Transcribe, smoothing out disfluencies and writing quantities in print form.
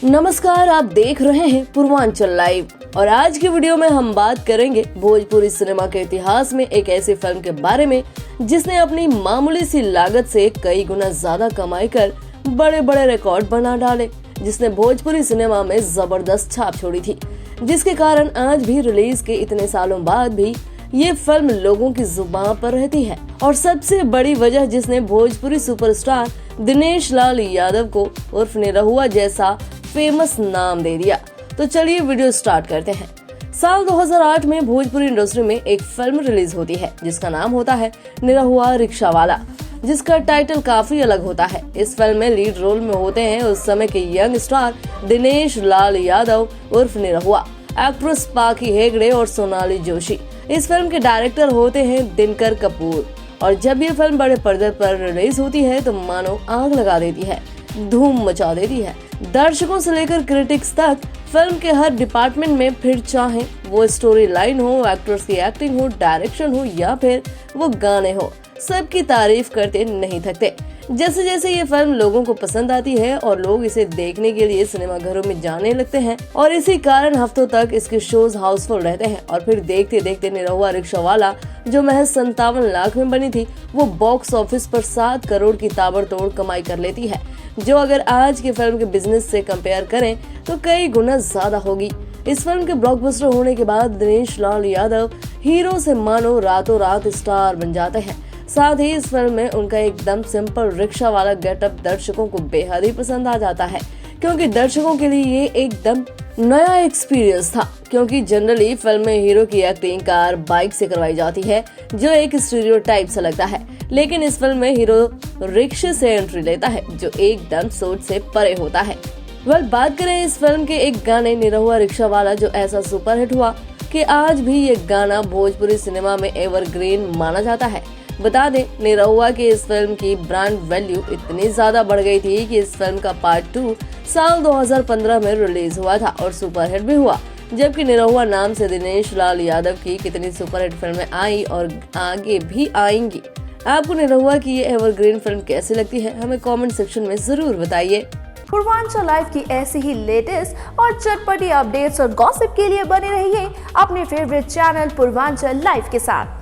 नमस्कार, आप देख रहे हैं पूर्वांचल लाइव और आज की वीडियो में हम बात करेंगे भोजपुरी सिनेमा के इतिहास में एक ऐसी फिल्म के बारे में जिसने अपनी मामूली सी लागत से कई गुना ज्यादा कमाई कर बड़े बड़े रिकॉर्ड बना डाले, जिसने भोजपुरी सिनेमा में जबरदस्त छाप छोड़ी थी, जिसके कारण आज भी रिलीज के इतने सालों बाद भी ये फिल्म लोगों की जुबान पर रहती है। और सबसे बड़ी वजह जिसने भोजपुरी सुपरस्टार दिनेश लाल यादव को उर्फ निरहुआ जैसा फेमस नाम दे दिया। तो चलिए वीडियो स्टार्ट करते हैं। साल 2008 में भोजपुरी इंडस्ट्री में एक फिल्म रिलीज होती है जिसका नाम होता है निरहुआ रिक्शा वाला, जिसका टाइटल काफी अलग होता है। इस फिल्म में लीड रोल में होते हैं उस समय के यंग स्टार दिनेश लाल यादव उर्फ निरहुआ, एक्ट्रेस पाकी हेगड़े और सोनाली जोशी। इस फिल्म के डायरेक्टर होते हैं दिनकर कपूर। और जब ये फिल्म बड़े पर्दे पर रिलीज होती है तो मानो आग लगा देती है, धूम मचा देती है। दर्शकों से लेकर क्रिटिक्स तक फिल्म के हर डिपार्टमेंट में, फिर चाहे वो स्टोरी लाइन हो, एक्टर्स की एक्टिंग हो, डायरेक्शन हो या फिर वो गाने हो, सबकी तारीफ करते नहीं थकते। जैसे जैसे ये फिल्म लोगों को पसंद आती है और लोग इसे देखने के लिए सिनेमाघरों में जाने लगते हैं और इसी कारण हफ्तों तक इसके शोज हाउसफुल रहते हैं। और फिर देखते देखते निरहुआ रिक्शा वाला जो महज 57 लाख में बनी थी, वो बॉक्स ऑफिस पर 7 करोड़ की ताबड़तोड़ कमाई कर लेती है, जो अगर आज के फिल्म के बिजनेस से कंपेयर करें तो कई गुना ज्यादा होगी। इस फिल्म के ब्लॉकबस्टर होने के बाद दिनेश लाल यादव हीरो से मानो रातों रात स्टार बन जाते हैं। साथ ही इस फिल्म में उनका एकदम सिंपल रिक्शा वाला गेटअप दर्शकों को बेहद ही पसंद आ जाता है, क्योंकि दर्शकों के लिए ये एकदम नया एक्सपीरियंस था। क्योंकि जनरली फिल्म में हीरो की एक्टिंग कार बाइक से करवाई जाती है, जो एक स्टीरियोटाइप सा लगता है, लेकिन इस फिल्म में हीरो रिक्शे से एंट्री लेता है, जो एकदम सोच से परे होता है। बात करें इस फिल्म के एक गाने निरहुआ रिक्शा वाला, जो ऐसा सुपरहिट हुआ कि आज भी ये गाना भोजपुरी सिनेमा में एवरग्रीन माना जाता है। बता दें, निरहुआ की इस फिल्म की ब्रांड वैल्यू इतनी ज्यादा बढ़ गई थी कि इस फिल्म का पार्ट 2 साल 2015 में रिलीज हुआ था और सुपरहिट भी हुआ। जबकि निरहुआ नाम से दिनेश लाल यादव की कितनी सुपरहिट फिल्में आई और आगे भी आएंगी। आपको निरहुआ की ये एवरग्रीन फिल्म कैसी लगती है, हमें कमेंट सेक्शन में जरूर बताइए। पूर्वांचल लाइव की ऐसी ही लेटेस्ट और चटपटी अपडेट्स और गॉसिप के लिए बने रहिए अपने फेवरेट चैनल पूर्वांचल लाइव के साथ।